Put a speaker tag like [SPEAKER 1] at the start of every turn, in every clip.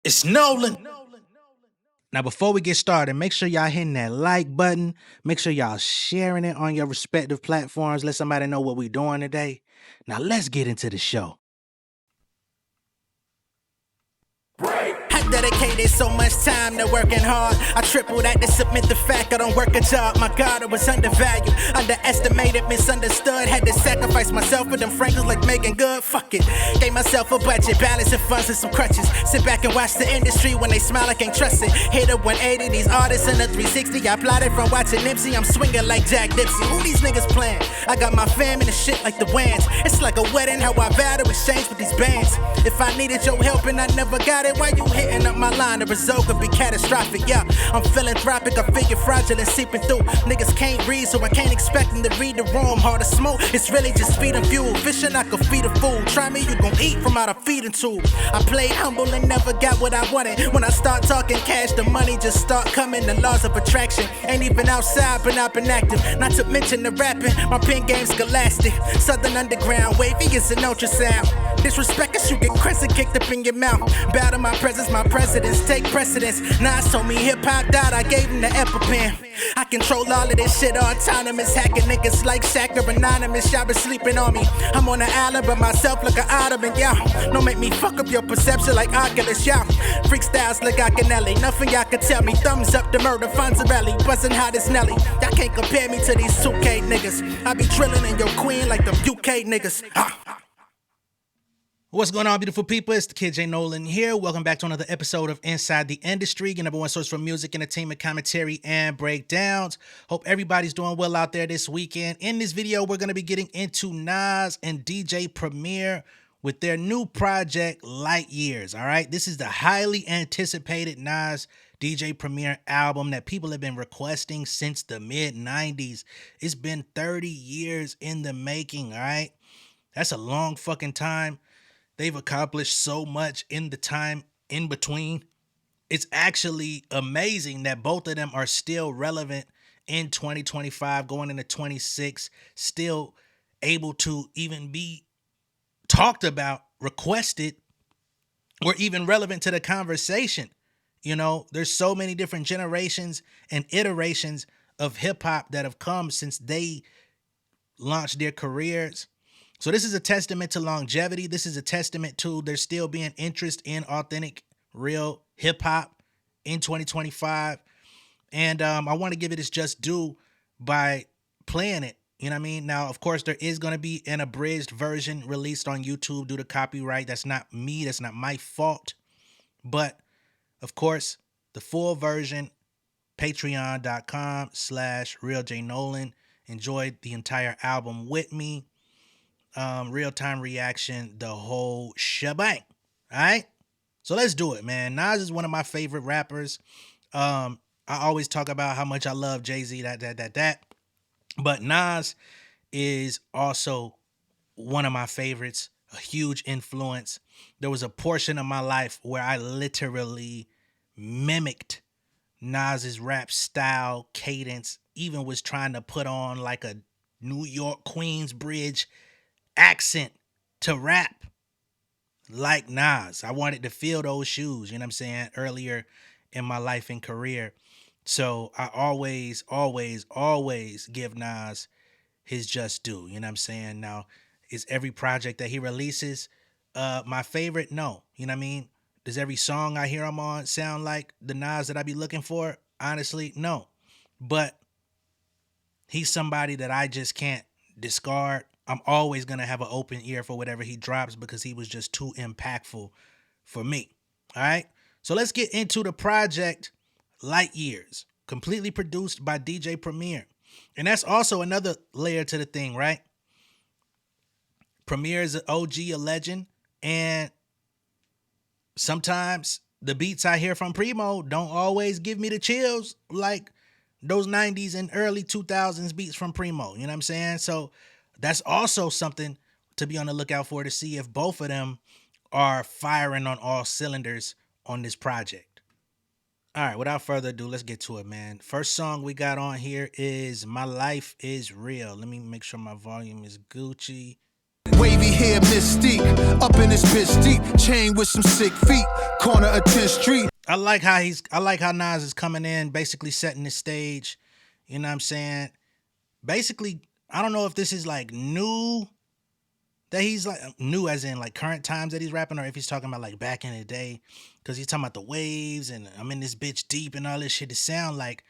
[SPEAKER 1] It's Nolan. Now, before we get started, make sure y'all hitting that like button. Make sure y'all sharing it on your respective platforms. Let somebody know what we're doing today. Now, let's get into the show.
[SPEAKER 2] I dedicated so much time to working hard. I tripled that to submit the fact I don't work a job. My God, I was undervalued, underestimated, misunderstood. Had to sacrifice myself for them frankers like making good. Fuck it. Gave myself a budget, balancing funds and some crutches. Sit back and watch the industry when they smile, I can't trust it. Hit a 180, these artists in a 360. I plotted from watching Nipsey, I'm swinging like Jack Dipsy. Who these niggas playing? I got my fam in the shit like the Wans. It's like a wedding, how I vow to exchange with these bands. If I needed your help and I never got it, why you hitting up my line? The result could be catastrophic, yeah. I'm philanthropic, I figure fraudulent seeping through. Niggas can't read, so I can't expect them to read the room. Hard to smoke, it's really just feed them fuel. Fishing, I could feed a fool. Try me, you gon' eat from out a feeding tube. I played humble and never got what I wanted. When I start talking cash, the money just start coming. The laws of attraction ain't even outside, but I've been active. Not to mention the rapping, my pen game's scholastic. Southern underground, wavy is an ultrasound. Disrespect us, you get crescent kicked up in your mouth. Bow to my presence, my presidents take precedence. Nas told me hip-hop died, I gave him the EpiPen. I control all of this shit, autonomous. Hacking niggas like Shaq or anonymous. Y'all been sleeping on me. I'm on the island by myself like an ottoman, y'all. Don't make me fuck up your perception like Oculus, y'all. Freak styles like Akinelli. Nothing y'all can tell me. Thumbs up to murder, Fonzarelli. Buzzing hot as Nelly. Y'all can't compare me to these 2K niggas. I be drilling in your queen like them UK niggas.
[SPEAKER 1] What's going on, beautiful people? It's the kid J Nolan here. Welcome back to another episode of Inside the Industry, your number one source for music, entertainment, commentary, and breakdowns. Hope everybody's doing well out there this weekend. In this video, we're going to be getting into Nas and DJ Premier with their new project, Light Years. All right, this is the highly anticipated Nas DJ Premier album that people have been requesting since the mid-90s. It's been 30 years in the making, all right? That's a long fucking time. They've accomplished so much in the time in between. It's actually amazing that both of them are still relevant in 2025, going into 26, still able to even be talked about, requested, or even relevant to the conversation. You know, there's so many different generations and iterations of hip hop that have come since they launched their careers. So this is a testament to longevity. This is a testament to there still being interest in authentic, real hip hop in 2025. And I want to give it its just due by playing it. You know what I mean? Now, of course, there is going to be an abridged version released on YouTube due to copyright. That's not me. That's not my fault. But, of course, the full version, patreon.com/realjnolan. Enjoy the entire album with me. Real-time reaction, the whole shebang. All right? So let's do it, man. Nas is one of my favorite rappers. I always talk about how much I love Jay-Z, that. But Nas is also one of my favorites, a huge influence. There was a portion of my life where I literally mimicked Nas's rap style, cadence, even was trying to put on like a New York Queensbridge accent to rap like Nas. I wanted to fill those shoes, you know what I'm saying, earlier in my life and career. So I always give Nas his just due, you know what I'm saying? Now, is every project that he releases my favorite? No. You know what I mean? Does every song I hear him on sound like the Nas that I be looking for? Honestly, no. But he's somebody that I just can't discard. I'm always going to have an open ear for whatever he drops because he was just too impactful for me. All right. So let's get into the project Light Years, completely produced by DJ Premier. And that's also another layer to the thing, right? Premier is an OG, a legend. And sometimes the beats I hear from Primo don't always give me the chills like those 90s and early 2000s beats from Primo. You know what I'm saying? So that's also something to be on the lookout for, to see if both of them are firing on all cylinders on this project. All right, without further ado, let's get to it, man. First song we got on here is My Life Is Real. Let me make sure my volume is Gucci.
[SPEAKER 3] Wavy hair, mystique, up in this bitch deep, chain with some sick feet, corner of 10th Street.
[SPEAKER 1] I like how Nas is coming in, basically setting the stage. You know what I'm saying? Basically, I don't know if this is like new, that he's like new as in like current times that he's rapping, or if he's talking about like back in the day, because he's talking about the waves and I'm in this bitch deep and all this shit. It sound like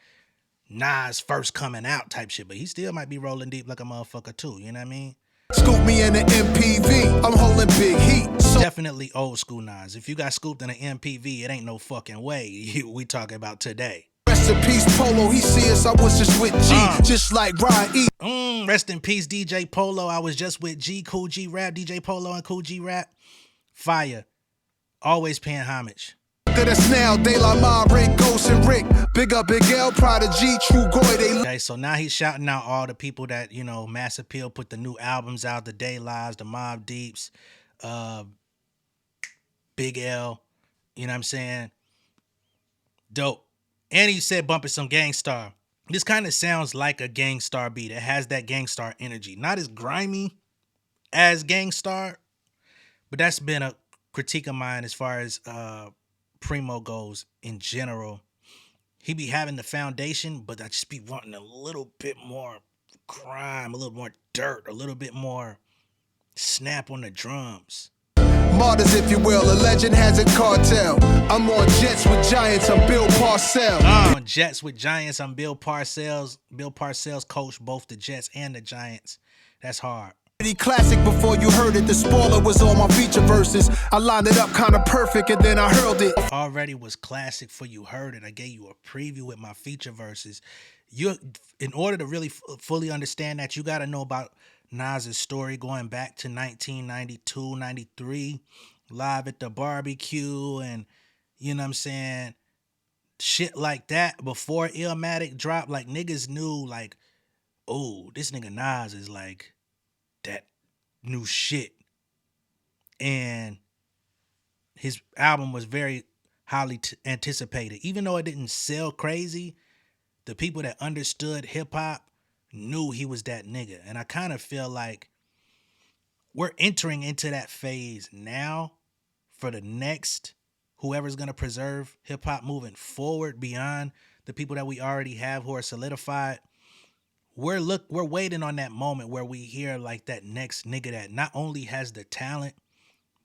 [SPEAKER 1] Nas first coming out type shit, but he still might be rolling deep like a motherfucker too. You know what I mean?
[SPEAKER 3] Scoop me in the MPV, I'm holding big heat. So
[SPEAKER 1] Definitely old school Nas. If you got scooped in an MPV, it ain't no fucking way we talking about today.
[SPEAKER 3] rest in peace, Polo. He see us, I was just with G, just like Ryan E.
[SPEAKER 1] Rest in peace, DJ Polo. I was just with G, Cool G Rap, DJ Polo and Cool G Rap. Fire. Always paying homage.
[SPEAKER 3] That's now, De La Ma, Rick, Ghost, and Rick. Big up Big L, Prodigy, True Goy.
[SPEAKER 1] Okay, so now he's shouting out all the people that, you know, Mass Appeal put the new albums out, the Day Lives, the Mobb Deeps, Big L, you know what I'm saying? Dope. And he said bumping some Gangstar. This kind of sounds like a Gangstar beat. It has that Gangstar energy. Not as grimy as Gangstar, but that's been a critique of mine as far as Primo goes in general. He be having the foundation, but I just be wanting a little bit more grime, a little more dirt, a little bit more snap on the drums.
[SPEAKER 3] Martyrs, if you will, a legend has a cartel. I'm on jets with giants, I'm Bill Parcells.
[SPEAKER 1] On Jets with Giants, I'm Bill Parcells. Bill Parcells coached both the Jets and the Giants. That's hard.
[SPEAKER 3] Classic before you heard it, the spoiler was all my feature verses. I lined it up kind of perfect and then I hurled it.
[SPEAKER 1] Already was classic for you heard it. I gave you a preview with my feature verses. In order to really fully understand that, you got to know about Nas's story going back to 1992, 93, live at the barbecue, and you know what I'm saying, shit like that. Before Illmatic dropped, like niggas knew like, oh, this nigga Nas is like that new shit. And his album was very highly anticipated. Even though it didn't sell crazy, the people that understood hip-hop knew he was that nigga. And I kind of feel like we're entering into that phase now for the next, whoever's going to preserve hip-hop moving forward beyond the people that we already have who are solidified. We're waiting on that moment where we hear like that next nigga that not only has the talent,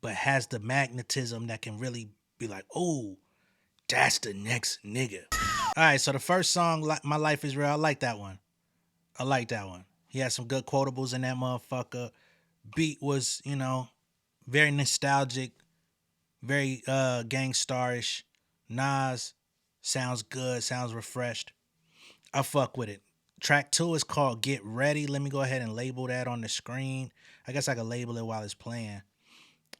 [SPEAKER 1] but has the magnetism that can really be like, oh, that's the next nigga. All right, so the first song, My Life Is Real, I like that one. He had some good quotables in that motherfucker. Beat was, you know, very nostalgic, very gangstarish. Nas sounds good, sounds refreshed. I fuck with it. Track 2 is called Get Ready. Let me go ahead and label that on the screen. I guess I could label it while it's playing.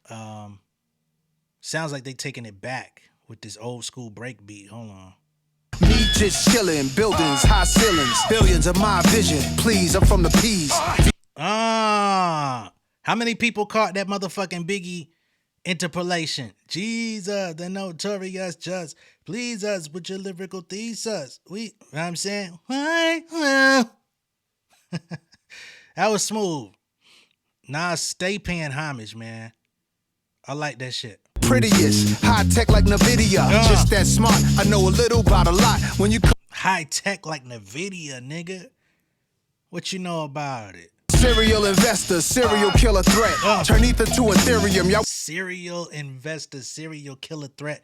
[SPEAKER 1] Sounds like they taking it back with this old school break beat. Hold on.
[SPEAKER 3] Me just chilling, buildings, high ceilings, billions of my vision. Please, I'm from the P's.
[SPEAKER 1] How many people caught that motherfucking Biggie interpolation? Jesus, the notorious just please us with your lyrical thesis. You know what I'm saying? That was smooth. Nas, stay paying homage, man. I like that shit.
[SPEAKER 3] Prettiest, high tech like NVIDIA. Just that smart, I know a little about a lot. When you
[SPEAKER 1] high tech like NVIDIA, nigga. What you know about it?
[SPEAKER 3] Serial investor, serial killer threat. Turn ether to Ethereum, y'all.
[SPEAKER 1] Serial investor, serial killer threat.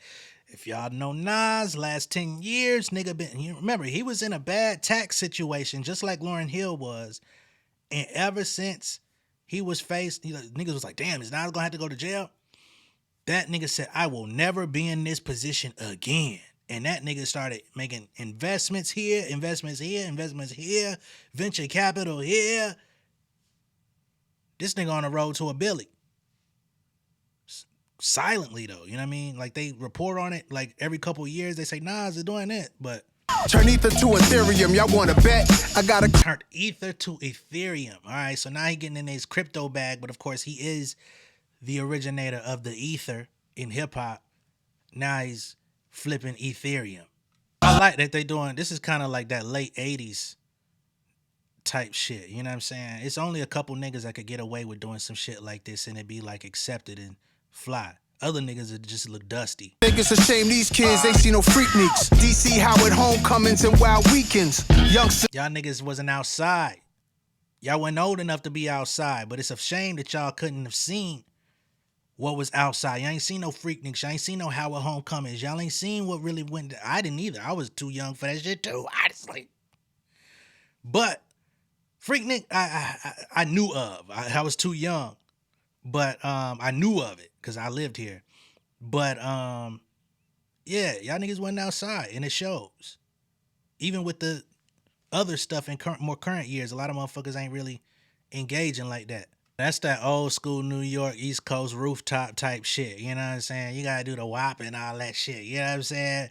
[SPEAKER 1] If y'all know Nas, last 10 years, nigga you remember, he was in a bad tax situation, just like Lauryn Hill was. And ever since he was faced, niggas was like, damn, is Nas gonna have to go to jail? That nigga said, I will never be in this position again. And that nigga started making investments here, investments here, venture capital here. This nigga on the road to a Billy. Silently though, you know what I mean? Like they report on it like every couple of years. They say, Nas is doing it, but
[SPEAKER 3] turn ether to Ethereum. Y'all want to bet? I got to
[SPEAKER 1] turn ether to Ethereum. All right, so now he getting in his crypto bag, but of course he is the originator of the ether in hip hop. Now he's flipping Ethereum. I like that they doing, this is kind of like that late 80s type shit. You know what I'm saying? It's only a couple niggas that could get away with doing some shit like this and it be like accepted and fly. Other niggas would just look dusty.
[SPEAKER 3] Think it's a shame these kids ain't see no freakniks. DC Howard homecomings and wild weekends.
[SPEAKER 1] Y'all niggas wasn't outside. Y'all wasn't old enough to be outside, but it's a shame that y'all couldn't have seen what was outside. Y'all ain't seen no freakniks. Y'all ain't seen no Howard homecomings. Y'all ain't seen what really went. I didn't either. I was too young for that shit too, honestly. But freaknik, I knew of. I was too young, but I knew of it because I lived here. But yeah, y'all niggas wasn't outside, and it shows. Even with the other stuff in more current years, a lot of motherfuckers ain't really engaging like that. That's that old school New York East Coast rooftop type shit. You know what I'm saying? You gotta do the WAP and all that shit. You know what I'm saying?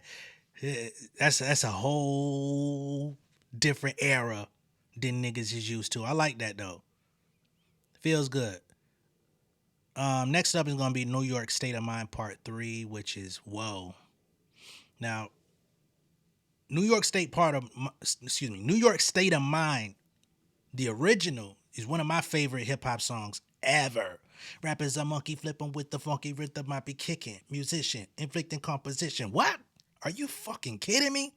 [SPEAKER 1] That's a whole different era than niggas is used to. I like that though. Feels good. Next up is gonna be New York State of Mind Part 3, which is whoa. Now, New York State of Mind, the original, is one of my favorite hip hop songs ever. Rappers are monkey flipping with the funky rhythm I be kicking. Musician, inflicting composition. What? Are you fucking kidding me?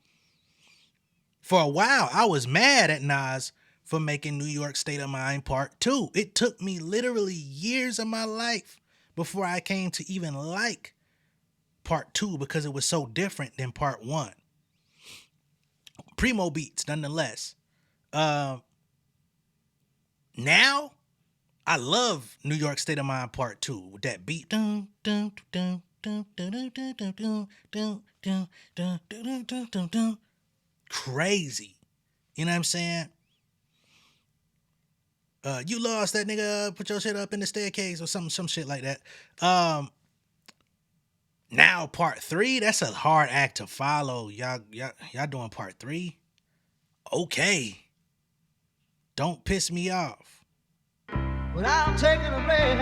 [SPEAKER 1] For a while, I was mad at Nas for making New York State of Mind Part 2. It took me literally years of my life before I came to even like Part 2 because it was so different than Part 1. Primo beats, nonetheless. Now, I love New York State of Mind Part 2 with that beat. Crazy. You know what I'm saying? You lost that nigga, put your shit up in the staircase or some shit like that. Now Part 3, that's a hard act to follow. Y'all doing Part 3? Okay. Don't piss me off.
[SPEAKER 4] Well, I'm taking a break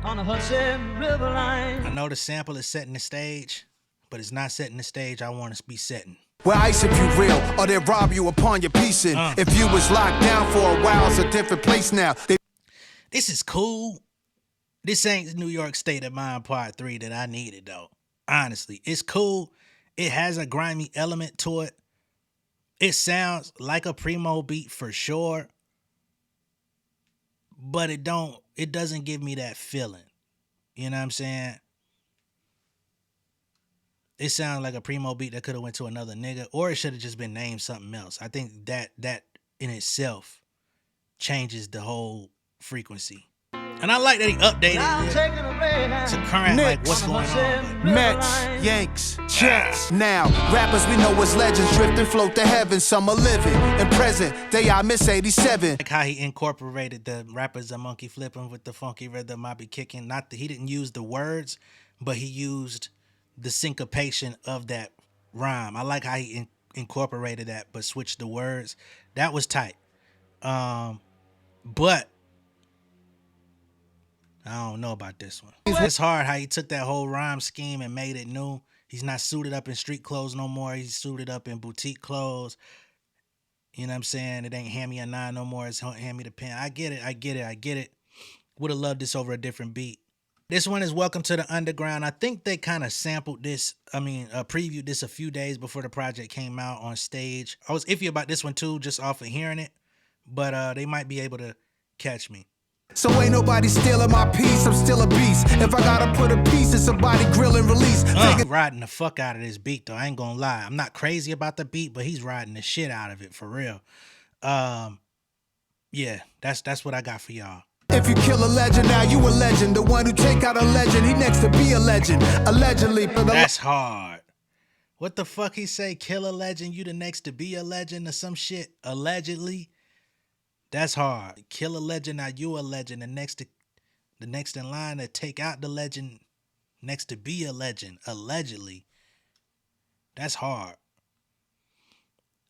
[SPEAKER 4] on the Hudson River line.
[SPEAKER 1] I know the sample is setting the stage, but it's not setting the stage I want to be setting.
[SPEAKER 3] Where ice if you real, or they rob you upon your piecing. If you was locked down for a while, it's a different place now.
[SPEAKER 1] This is cool. This ain't New York State of Mind Part 3 that I needed, though. Honestly, it's cool. It has a grimy element to it. It sounds like a Primo beat for sure. But it doesn't give me that feeling. You know what I'm saying? It sounds like a Primo beat that could have went to another nigga, or it should have just been named something else. I think that in itself changes the whole frequency. And I like that he updated it to current, like what's going on.
[SPEAKER 3] Mets, Yanks, Jets. Now, rappers we know as legends drift and float to heaven. Some are living and present. They I miss 87.
[SPEAKER 1] Like how he incorporated the rappers are monkey flipping with the funky rhythm I be kicking. He didn't use the words, but he used the syncopation of that rhyme. I like how he incorporated that, but switched the words. That was tight. But I don't know about this one. It's hard how he took that whole rhyme scheme and made it new. He's not suited up in street clothes no more. He's suited up in boutique clothes. You know what I'm saying? It ain't hand me a 9 no more. It's hand me the pen. I get it. Would have loved this over a different beat. This one is Welcome to the Underground. I think they kind of sampled this. Previewed this a few days before the project came out on stage. I was iffy about this one too, just off of hearing it. But they might be able to catch me.
[SPEAKER 3] So ain't nobody stealing my piece, I'm still a beast. If I gotta put a piece in somebody grill and release.
[SPEAKER 1] Riding the fuck out of this beat though, I ain't gonna lie. I'm not crazy about the beat, but he's riding the shit out of it for real. Yeah, that's what I got for y'all.
[SPEAKER 3] If you kill a legend, now you a legend. The one who take out a legend, he next to be a legend. Allegedly.
[SPEAKER 1] That's hard. What the fuck he say? Kill a legend, you the next to be a legend or some shit? Allegedly. That's hard. Kill a legend, now you a legend. The next in line to take out the legend, next to be a legend. Allegedly. That's hard.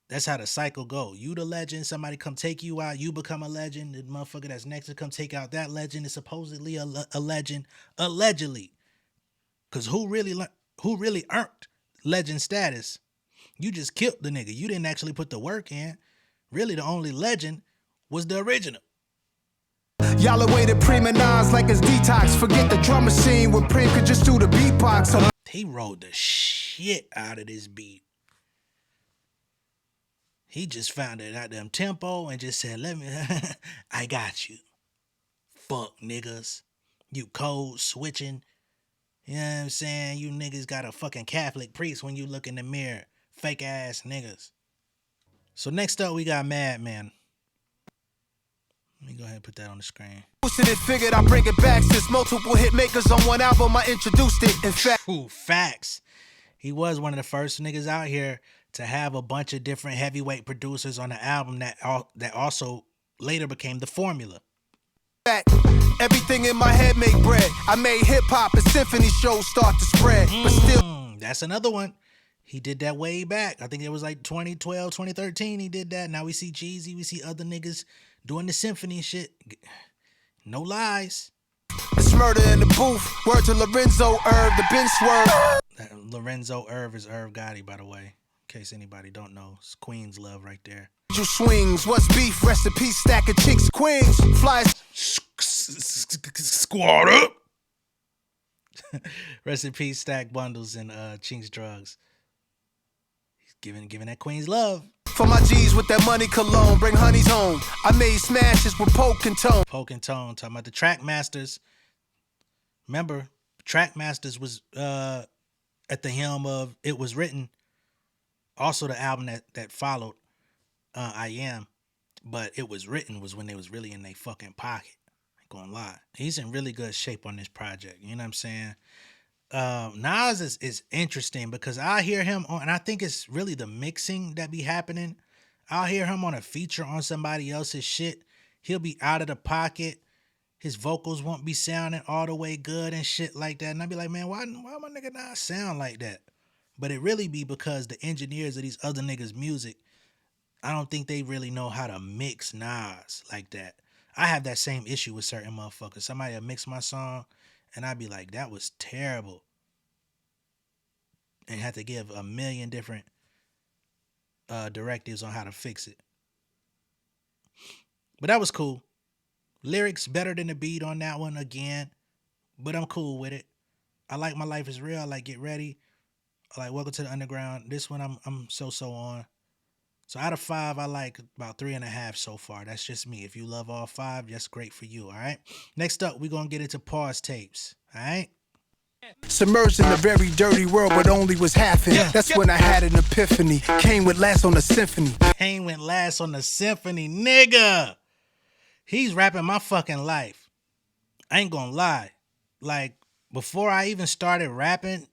[SPEAKER 1] That's how the cycle go. You the legend, somebody come take you out, you become a legend. The motherfucker that's next to come take out that legend is supposedly a legend. Allegedly. Because who really earned legend status? You just killed the nigga. You didn't actually put the work in. Really, the only legend was the original.
[SPEAKER 3] Y'all are waiting prima nines like it's detox. Forget the drum machine when Prim could just do the beatbox.
[SPEAKER 1] He wrote the shit out of this beat. He just found it out them tempo and just said, let me, I got you. Fuck niggas. You code switching. You know what I'm saying? You niggas got a fucking Catholic priest when you look in the mirror. Fake ass niggas. So next up we got Madman. Let me go ahead and put that on the screen.
[SPEAKER 3] It figured I'd bring it back since multiple hit makers on one album I introduced it. In fact,
[SPEAKER 1] Ooh, facts. He was one of the first niggas out here to have a bunch of different heavyweight producers on the album that also later became the formula.
[SPEAKER 3] Everything in my head make bread. I made hip hop and symphony shows start to spread. But still,
[SPEAKER 1] that's another one. He did that way back. I think it was like 2012, 2013 he did that. Now we see Jeezy, we see other niggas doing the symphony shit. No lies.
[SPEAKER 3] it's murder in the booth. Word to Lorenzo Irv, the Ben Swerve.
[SPEAKER 1] Lorenzo Irv is Irv Gotti, by the way. In case anybody don't know. It's Queen's love right there.
[SPEAKER 3] You swings, what's beef? Recipe stack of chicks, queens. Flies.
[SPEAKER 1] Squad up. Recipe stack bundles and Chinks drugs. He's giving that Queen's love.
[SPEAKER 3] For my G's with that money cologne, bring honeys home. I made smashes with Poke and Tone.
[SPEAKER 1] Poke and Tone, talking about the Track Masters. Remember, Track Masters was at the helm of It Was Written. Also the album that followed I Am. But It Was Written was when they was really in their fucking pocket. I ain't gonna lie. He's in really good shape on this project. You know what I'm saying? Nas is interesting because I hear him on, and I think it's really the mixing that be happening. I'll hear him on a feature on somebody else's shit. He'll be out of the pocket. His vocals won't be sounding all the way good and shit like that. And I'll be like, man, why my nigga not sound like that? But it really be because the engineers of these other niggas' music, I don't think they really know how to mix Nas like that. I have that same issue with certain motherfuckers. Somebody will mix my song, and I'd be like, that was terrible. And had to give a million different directives on how to fix it. But that was cool. Lyrics better than the beat on that one again. But I'm cool with it. I like My Life Is Real. I like Get Ready. I like Welcome to the Underground. This one I'm so on. So out of 5, I like about 3.5 so far. That's just me. If you love all 5, that's great for you, all right? Next up, we're going to get into pause tapes, all right?
[SPEAKER 3] Submerged in a very dirty world, but only was half in. That's when I had an epiphany. Came with last on the symphony.
[SPEAKER 1] Kane went last on the symphony, nigga. He's rapping my fucking life. I ain't gonna lie. Like, before I even started rapping,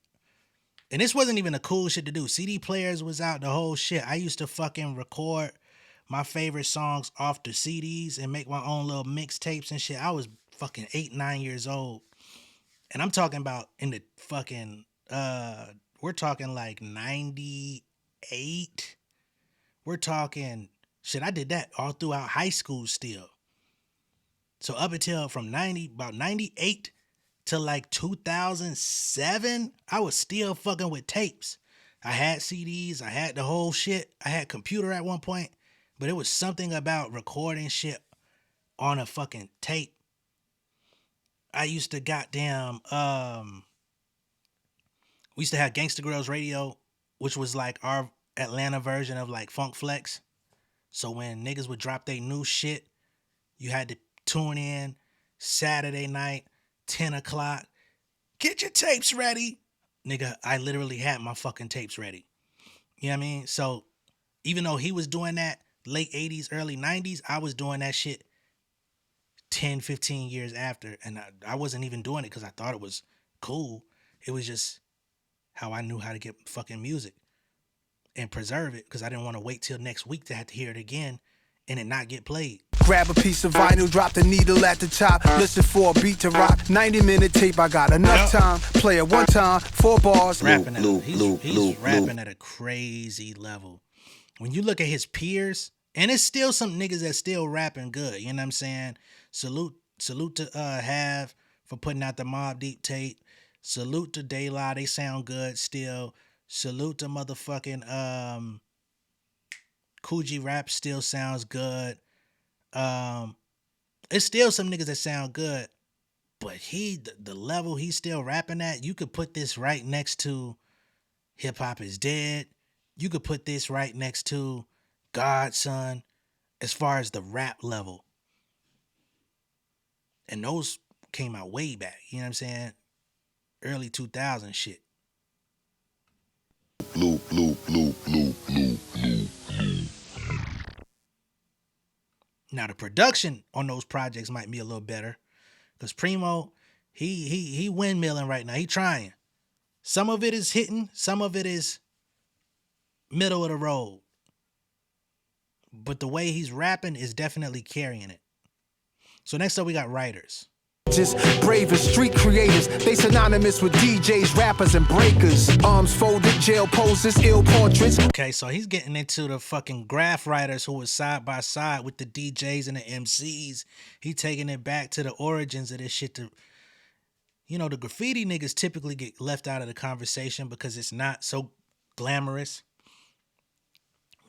[SPEAKER 1] and this wasn't even a cool shit to do. CD players was out, the whole shit. I used to fucking record my favorite songs off the CDs and make my own little mixtapes and shit. I was fucking 8, 9 years old. And I'm talking about in the fucking, we're talking like 98. We're talking, shit, I did that all throughout high school still. So up until from about 98 to like 2007, I was still fucking with tapes. I had CDs, I had the whole shit. I had computer at one point, but it was something about recording shit on a fucking tape. I used to goddamn, we used to have Gangsta Grrrls Radio, which was like our Atlanta version of like Funk Flex. So when niggas would drop their new shit, you had to tune in Saturday night, 10 o'clock. Get your tapes ready. Nigga, I literally had my fucking tapes ready. You know what I mean? So even though he was doing that late 80s, early 90s, I was doing that shit 10, 15 years after. And I wasn't even doing it because I thought it was cool. It was just how I knew how to get fucking music and preserve it because I didn't want to wait till next week to have to hear it again and it not get played.
[SPEAKER 3] Grab a piece of vinyl, drop the needle at the top. Listen for a beat to rock. 90-minute tape, I got enough time. Play it one time, 4 bars.
[SPEAKER 1] He's rapping at a crazy level. When you look at his peers, and it's still some niggas that still rapping good. You know what I'm saying? Salute to Have for putting out the Mobb Deep tape. Salute to De La, they sound good still. Salute to motherfucking Coogee rap still sounds good. It's still some niggas that sound good, but the level he's still rapping at, you could put this right next to Hip Hop Is Dead. You could put this right next to Godson as far as the rap level. And those came out way back, you know what I'm saying? Early 2000 shit. Now the production on those projects might be a little better, because Primo, he windmilling right now. He trying. Some of it is hitting, some of it is middle of the road. But the way he's rapping is definitely carrying it. So next up we got writers.
[SPEAKER 3] Just brave as street creators, they synonymous with DJs, rappers, and breakers. Arms folded, jail poses, ill portraits.
[SPEAKER 1] Okay, so he's getting into the fucking graph writers who was side by side with the DJs and the MCs. He taking it back to the origins of this shit. To, you know, the graffiti niggas typically get left out of the conversation because it's not so glamorous.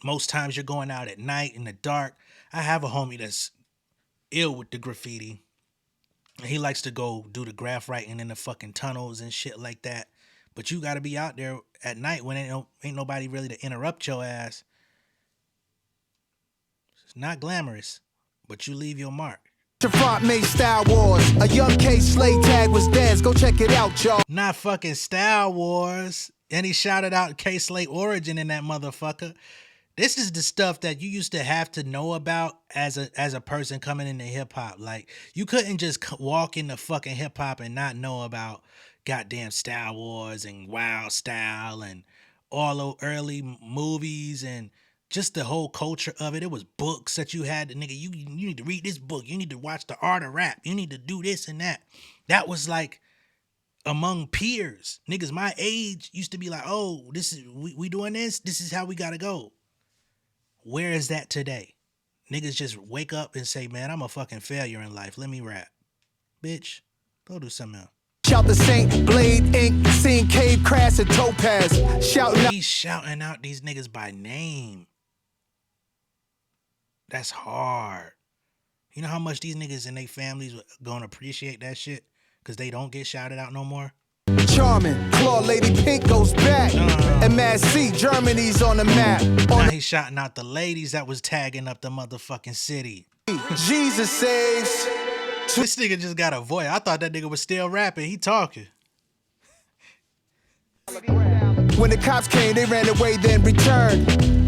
[SPEAKER 1] Most times you're going out at night in the dark. I have a homie that's ill with the graffiti. He likes to go do the graph writing in the fucking tunnels and shit like that. But you got to be out there at night when ain't nobody really to interrupt your ass. It's not glamorous, but you leave your mark.
[SPEAKER 3] Front made Star Wars. A young K Slay tag was theirs. Go check it out, y'all.
[SPEAKER 1] Not fucking Star Wars. And he shouted out K Slay origin in that motherfucker. This is the stuff that you used to have to know about as a person coming into hip hop. Like, you couldn't just walk into fucking hip hop and not know about goddamn Star Wars and Wild Style and all those early movies and just the whole culture of it. It was books that you had to, nigga, you need to read this book. You need to watch The Art of Rap. You need to do this and that. That was like among peers. Niggas my age used to be like, oh, this is we doing this. This is how we gotta go. Where is that today? Niggas just wake up and say, man, I'm a fucking failure in life. Let me rap. Bitch, go do something else.
[SPEAKER 3] Shout the Saint, Blade, Ink, Scene, Cave, Crass, and Topaz.
[SPEAKER 1] He's shouting out these niggas by name. That's hard. You know how much these niggas and their families are gonna appreciate that shit? Because they don't get shouted out no more?
[SPEAKER 3] Charming, Claw Lady Pink goes back. And Mad C, Germany's on the map.
[SPEAKER 1] Now he's shouting out the ladies that was tagging up the motherfucking city.
[SPEAKER 3] Jesus saves.
[SPEAKER 1] This nigga just got a voice. I thought that nigga was still rapping. He talking.
[SPEAKER 3] When the cops came, they ran away, then returned.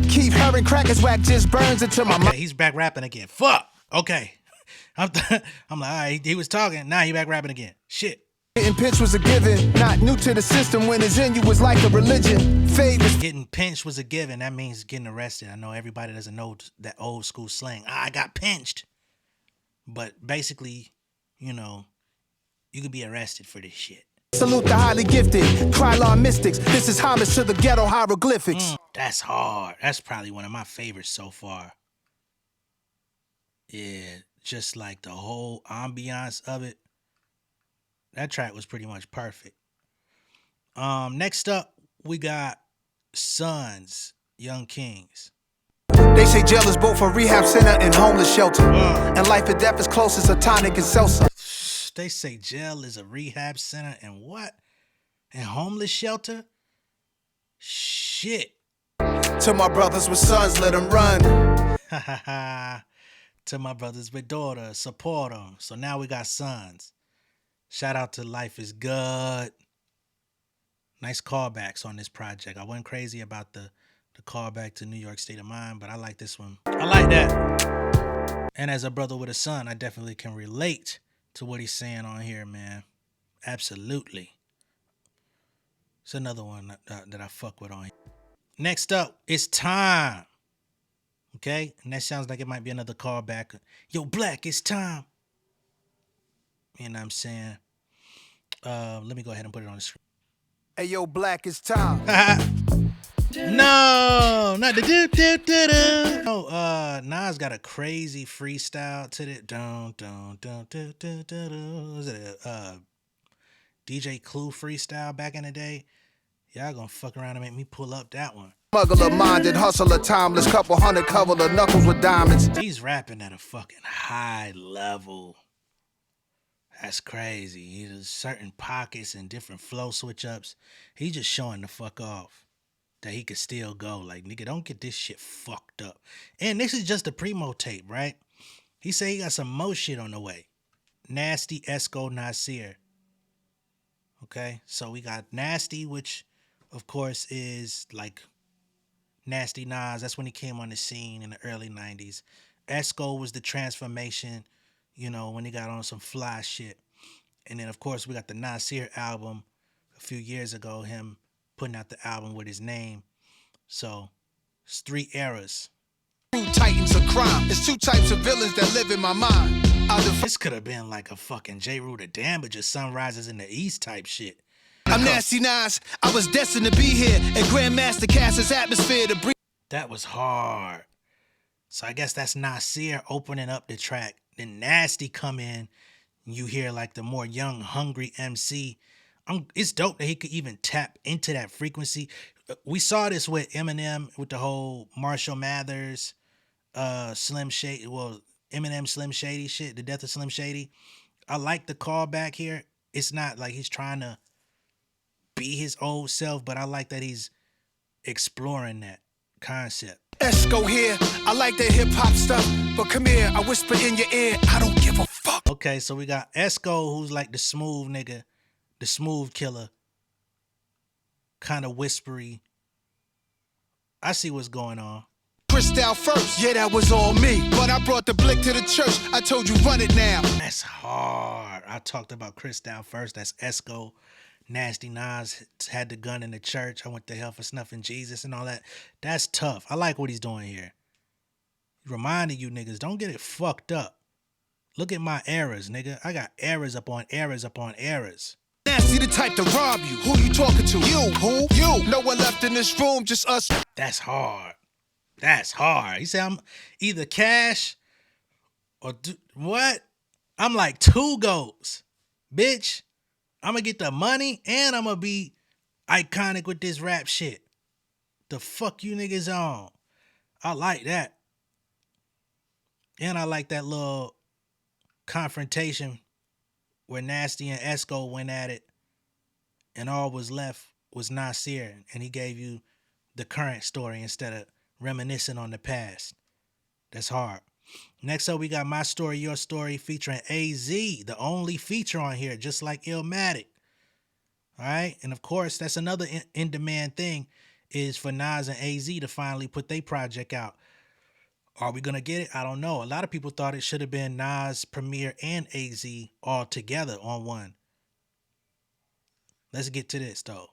[SPEAKER 3] Keep Haring crackers whack just burns into my mind.
[SPEAKER 1] He's back rapping again. Fuck. Okay. I'm like, all right, he was talking. Now he back rapping again. Shit.
[SPEAKER 3] Getting pinched was a given, not new to the system. When it's in you was like a religion. Fade was
[SPEAKER 1] getting pinched was a given. That means getting arrested. I know everybody doesn't know that old school slang. I got pinched. But basically, you know, you could be arrested for this shit.
[SPEAKER 3] Salute the highly gifted, Krylon mystics. This is homage to the ghetto hieroglyphics.
[SPEAKER 1] That's hard. That's probably one of my favorites so far. Yeah, just like the whole ambiance of it. That track was pretty much perfect. Next up, we got Sons, Young Kings.
[SPEAKER 3] They say jail is both a rehab center and homeless shelter. And life and death is close as a tonic and seltzer.
[SPEAKER 1] They say jail is a rehab center and what? And homeless shelter? Shit.
[SPEAKER 3] To my brothers with sons, let them run.
[SPEAKER 1] To my brothers with daughters, support them. So now we got Sons. Shout out to Life is Good. Nice callbacks on this project. I wasn't crazy about the callback to New York State of Mind, but I like this one. I like that. And as a brother with a son, I definitely can relate to what he's saying on here, man. Absolutely. It's another one that I fuck with on here. Next up, it's Time. Okay? And that sounds like it might be another callback. Yo, Black, it's time. You know what I'm saying? Let me go ahead and put it on the screen.
[SPEAKER 3] Hey, yo, Black, it's time.
[SPEAKER 1] No, not the do. No, Nas got a crazy freestyle to the Was it a DJ Clue freestyle back in the day? Y'all gonna fuck around and make me pull up that one.
[SPEAKER 3] Smuggler minded, hustler timeless, couple hundred cover the knuckles with diamonds.
[SPEAKER 1] He's rapping at a fucking high level. That's crazy. He does certain pockets and different flow switch ups. He just showing the fuck off that he could still go. Like, nigga, don't get this shit fucked up. And this is just a primo tape, right? He said he got some more shit on the way. Nasty, Esco, Nasir. Okay, so we got Nasty, which of course is like Nasty Nas. That's when he came on the scene in the early 90s. Esco was the transformation, you know, when he got on some fly shit. And then, of course, we got the Nasir album a few years ago, him putting out the album with his name. So, it's 3 eras.
[SPEAKER 3] True titans of crime. It's 2 types of villains that live in my mind.
[SPEAKER 1] This could have been like a fucking J. Rue Damn, but just Sunrises in the East type shit.
[SPEAKER 3] I'm Nasty Nas. I was destined to be here, and Grandmaster cast his atmosphere to breathe.
[SPEAKER 1] That was hard. So I guess that's Nasir opening up the track. Then Nasty come in. You hear like the more young, hungry MC. It's dope that he could even tap into that frequency. We saw this with Eminem with the whole Marshall Mathers, Slim Shady, well, Eminem Slim Shady shit, the death of Slim Shady. I like the callback here. It's not like he's trying to be his old self, but I like that he's exploring that concept.
[SPEAKER 3] Esco here. I like that hip hop stuff, but come here. I whisper in your ear. I don't give a fuck.
[SPEAKER 1] Okay, so we got Esco, who's like the smooth nigga, the smooth killer, kind of whispery. I see what's going on.
[SPEAKER 3] Freestyle first. Yeah, that was all me. But I brought the blick to the church. I told you run it now.
[SPEAKER 1] That's hard. I talked about Freestyle first. That's Esco. Nasty Nas had the gun in the church. I went to hell for snuffing Jesus and all that. That's tough. I like what he's doing here. Reminding you niggas, don't get it fucked up. Look at my errors, nigga. I got errors upon errors upon errors.
[SPEAKER 3] Nasty the type to rob you. Who you talking to? You. Who? You. No one left in this room, just us.
[SPEAKER 1] That's hard. That's hard. He said I'm either cash or what? I'm like 2 goats. Bitch, I'm gonna get the money and I'm gonna be iconic with this rap shit. The fuck you niggas on? I like that. And I like that little confrontation where Nasty and Esco went at it and all was left was Nasir, and he gave you the current story instead of reminiscing on the past. That's hard. Next up, we got My Story, Your Story featuring AZ, the only feature on here, just like Illmatic. All right? And of course, that's another in-demand thing is for Nas and AZ to finally put their project out. Are we going to get it? I don't know. A lot of people thought it should have been Nas, Premier, and AZ all together on one. Let's get to this, though.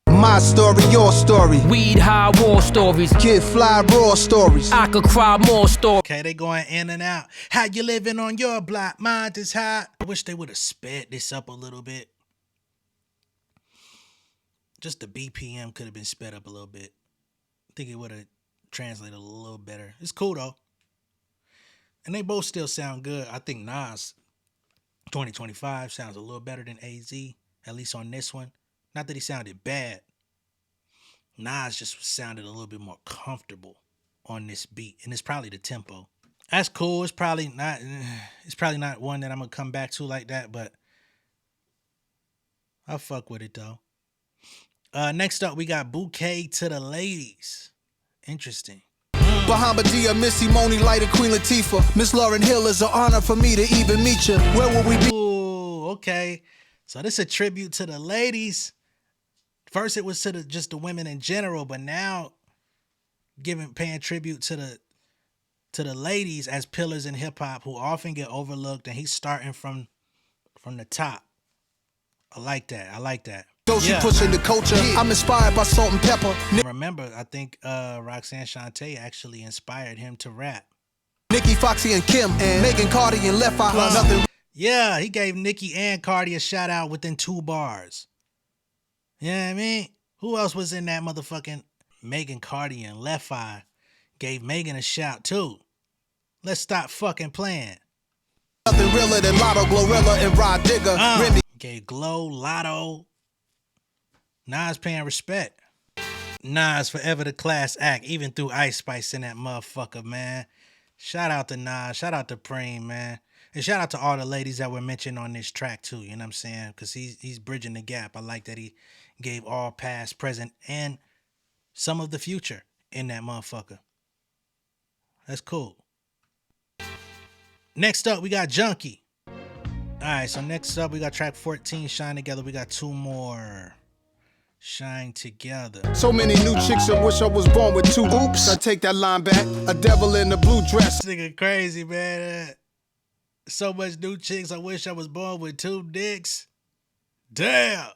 [SPEAKER 3] My story, your story.
[SPEAKER 5] Weed high war stories.
[SPEAKER 3] Kid fly raw stories.
[SPEAKER 5] I could cry more stories.
[SPEAKER 1] Okay, they going in and out. How you living on your block? Mine is hot. I wish they would have sped this up a little bit. Just the BPM could have been sped up a little bit. I think it would have translated a little better. It's cool though. And they both still sound good. I think Nas 2025 sounds a little better than AZ, at least on this one. Not that he sounded bad. Nas just sounded a little bit more comfortable on this beat. And it's probably the tempo. That's cool. It's probably not one that I'm gonna come back to like that, but I'll fuck with it though. Next up, we got Bouquet to the Ladies. Interesting.
[SPEAKER 3] Bahamadia, Missy, Moni, Light, and Queen Latifah. Miss Lauryn Hill is an honor for me to even meet you. Where will we be?
[SPEAKER 1] Ooh, okay. So this is a tribute to the ladies. First, it was to just the women in general, but now paying tribute to the ladies as pillars in hip hop who often get overlooked, and he's starting from the top. I like that. I like that.
[SPEAKER 3] So she pushing the culture. I'm inspired by Salt and Pepper.
[SPEAKER 1] Remember, I think Roxanne Shante actually inspired him to rap.
[SPEAKER 3] Nicki, Foxy, and Kim, and Megan Cardi and Left Eye. Nothing.
[SPEAKER 1] Yeah, he gave Nicki and Cardi a shout out within 2 bars. You know what I mean? Who else was in that motherfucking Megan Cardi and Left Eye? Gave Megan a shout too. Let's stop fucking playing.
[SPEAKER 3] Nothing realer than Lotto, Glorilla, and Rod Digger.
[SPEAKER 1] Gave Glow, Lotto, Nas paying respect. Nas forever the class act, even through Ice Spice in that motherfucker, man. Shout out to Nas. Shout out to Preem, man. And shout out to all the ladies that were mentioned on this track too, you know what I'm saying? Because he's bridging the gap. I like that he gave all past, present, and some of the future in that motherfucker. That's cool. Next up, we got Junkie. All right, so next up, we got track 14, Shine Together. We got two more. Shine Together.
[SPEAKER 3] So many new chicks, I wish I was born with two. Oops, I take that line back. A devil in a blue dress.
[SPEAKER 1] This nigga crazy, man. So much new chicks, I wish I was born with two dicks. Damn.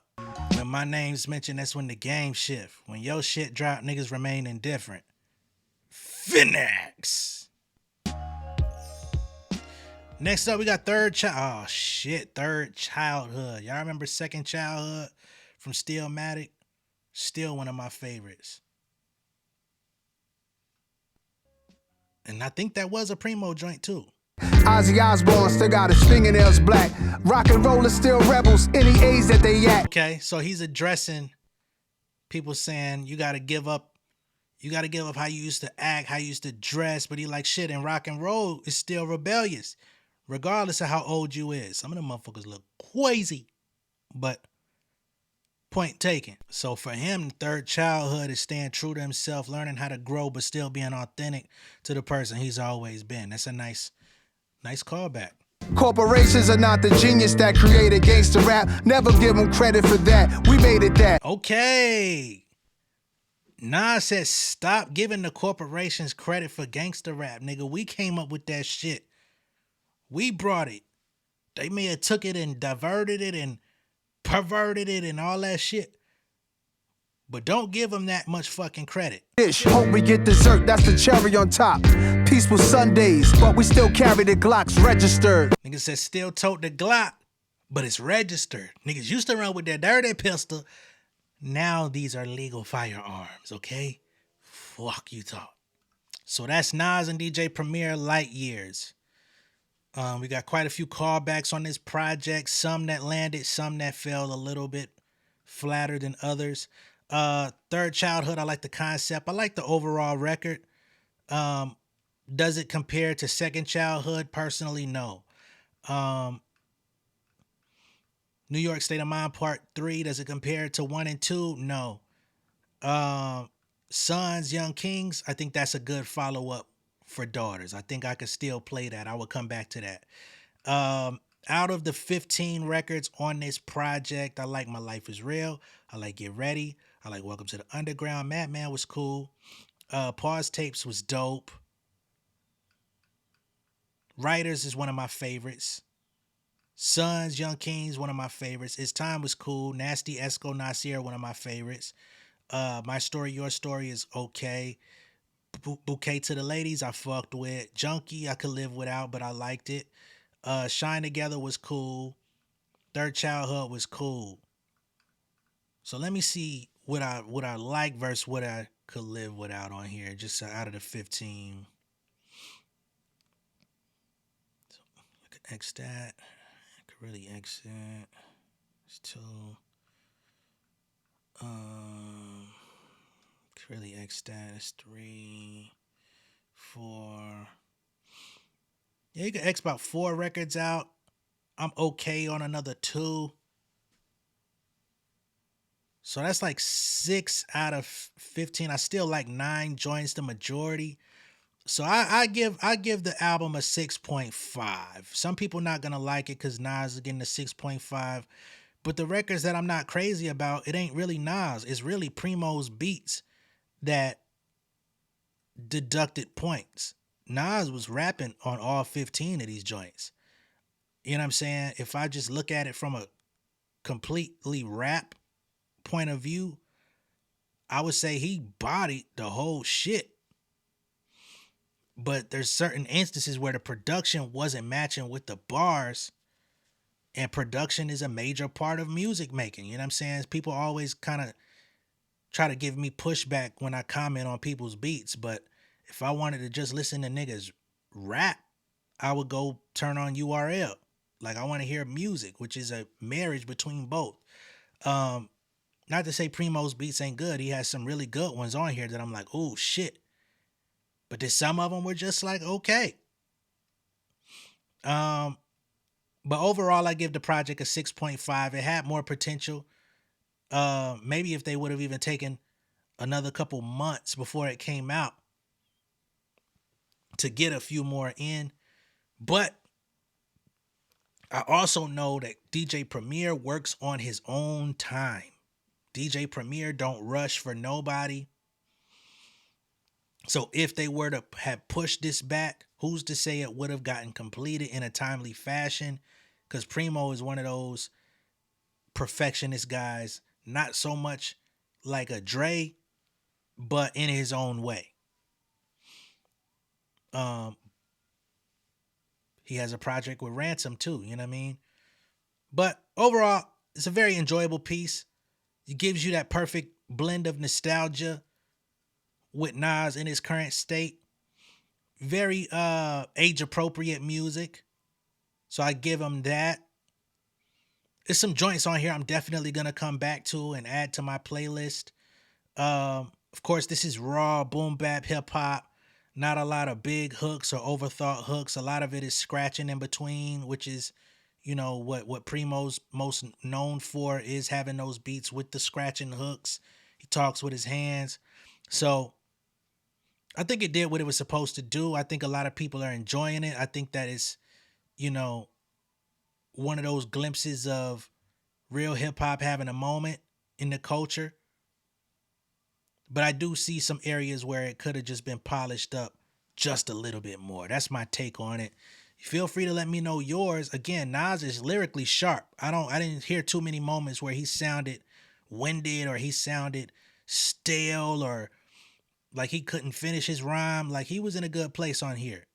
[SPEAKER 1] When my name's mentioned, that's when the game shift. When your shit drop, niggas remain indifferent. Phoenix. Next up, we got Third Childhood. Y'all remember Second Childhood from Stillmatic? Still one of my favorites. And I think that was a Primo joint too.
[SPEAKER 3] Ozzy Osbourne still got his fingernails black. Rock and roll is still rebels, any age that they at.
[SPEAKER 1] Okay, so he's addressing people saying you gotta give up how you used to act, how you used to dress, but he like shit, and rock and roll is still rebellious, regardless of how old you is. Some of them motherfuckers look crazy, but point taken. So for him, Third Childhood is staying true to himself, learning how to grow, but still being authentic to the person he's always been. That's a nice callback.
[SPEAKER 3] Corporations are not the genius that created gangster rap. Never give them credit for that. We made it that.
[SPEAKER 1] Okay. Nas said, stop giving the corporations credit for gangster rap, nigga. We came up with that shit. We brought it. They may have took it and diverted it and perverted it and all that shit. But don't give them that much fucking credit.
[SPEAKER 3] Hope we get dessert, that's the cherry on top. Peaceful Sundays, but we still carry the Glocks registered.
[SPEAKER 1] Niggas said still tote the Glock, but it's registered. Niggas used to run with that dirty pistol. Now these are legal firearms, okay? Fuck you thought. So that's Nas and DJ Premier Light Years. We got quite a few callbacks on this project. Some that landed, some that fell a little bit flatter than others. Third Childhood, I like the concept. I like the overall record. Does it compare to Second Childhood? Personally, no. New York State of Mind Part 3, does it compare to 1 and 2? No. Sons, Young Kings, I think that's a good follow-up for Daughters. I think I could still play that. I will come back to that. Out of the 15 records on this project, I like My Life Is Real. I like Get Ready. I like Welcome to the Underground. Madman was cool. Pause Tapes was dope. Writers is one of my favorites. Sons, Young Kings, one of my favorites. It's Time was cool. Nasty, Esco, Nasir, one of my favorites. My Story, Your Story is okay. Bouquet to the Ladies, I fucked with. Junkie, I could live without, but I liked it. Shine Together was cool. Third Childhood was cool. So let me see what I like versus what I could live without on here, just out of the 15. So I could X that. I could really X that. It's 2. Could really X that. It's 3, 4. Yeah, you can X about 4 records out. I'm okay on another 2. So that's like 6 out of 15. I still like 9 joints, the majority. So I give the album a 6.5. Some people not gonna like it because Nas is getting a 6.5. But the records that I'm not crazy about, it ain't really Nas. It's really Primo's beats that deducted points. Nas was rapping on all 15 of these joints. You know what I'm saying? If I just look at it from a completely rap point of view, I would say he bodied the whole shit. But there's certain instances where the production wasn't matching with the bars, and production is a major part of music making. You know what I'm saying? People always kind of try to give me pushback when I comment on people's beats, but if I wanted to just listen to niggas rap, I would go turn on URL. Like, I want to hear music, which is a marriage between both. Not to say Primo's beats ain't good. He has some really good ones on here that I'm like, oh shit. But then some of them were just like, okay. But overall, I give the project a 6.5. It had more potential. Maybe if they would have even taken another couple months before it came out to get a few more in. But I also know that DJ Premier works on his own time. DJ Premier don't rush for nobody. So if they were to have pushed this back, who's to say it would have gotten completed in a timely fashion? Because Primo is one of those perfectionist guys, not so much like a Dre, but in his own way. He has a project with Ransom too, you know what I mean? But overall, it's a very enjoyable piece. It gives you that perfect blend of nostalgia with Nas in his current state. Very age appropriate music. So I give him that. There's some joints on here I'm definitely gonna come back to and add to my playlist. Of course, this is raw boom bap hip hop. Not a lot of big hooks or overthought hooks. A lot of it is scratching in between, which is, you know, what Primo's most known for, is having those beats with the scratching hooks. He talks with his hands. So I think it did what it was supposed to do. I think a lot of people are enjoying it. I think that is, you know, one of those glimpses of real hip hop having a moment in the culture. But I do see some areas where it could have just been polished up just a little bit more. That's my take on it. Feel free to let me know yours. Again, Nas is lyrically sharp. I didn't hear too many moments where he sounded winded or he sounded stale or like he couldn't finish his rhyme. Like, he was in a good place on here.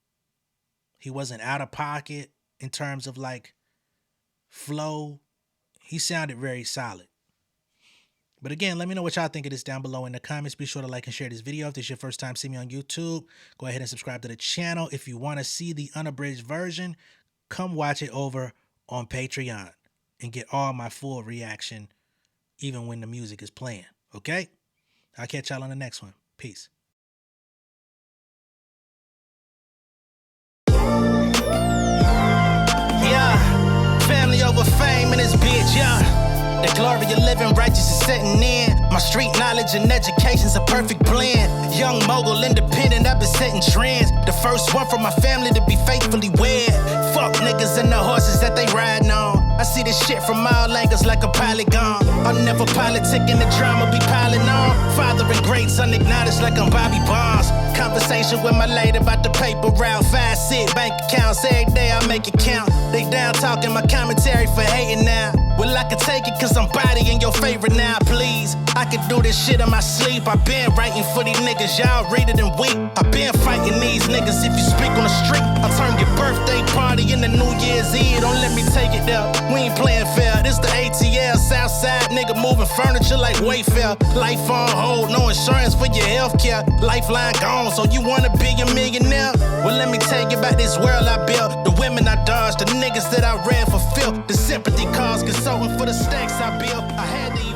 [SPEAKER 1] He wasn't out of pocket in terms of like flow. He sounded very solid. But again, let me know what y'all think of this down below in the comments. Be sure to like and share this video. If this is your first time seeing me on YouTube, go ahead and subscribe to the channel. If you want to see the unabridged version, come watch it over on Patreon and get all my full reaction, even when the music is playing. Okay? I'll catch y'all on the next one. Peace.
[SPEAKER 2] Yeah, family over fame in this bitch, yeah. The glory of living righteous is setting in. My street knowledge and education's a perfect blend. Young mogul, independent, I've been setting trends. The first one from my family to be faithfully wed. Fuck niggas and the horses that they riding on. I see this shit from all angles like a polygon. I'll never politic and the drama be piling on. Father and greats unacknowledged like I'm Bobby Bonds. Conversation with my lady about the paper route. 5 sit bank accounts every day I make it count. They down talking my commentary for hating now. Well, I can take it cause I'm bodying your favorite now, please. I could do this shit in my sleep. I been writing for these niggas, y'all read it and weep. I been fighting these niggas if you speak on the street. I'll turn your birthday party into New Year's Eve. Don't let me take it there. We ain't playing fair. This the ATL, Southside nigga moving furniture like Wayfair. Life on hold, no insurance for your healthcare. Lifeline gone, so you wanna be a millionaire? Well, let me tell you about this world I built. The women I dodged, the niggas that I ran for filth. The sympathy calls, consulting for the stacks I built. I had to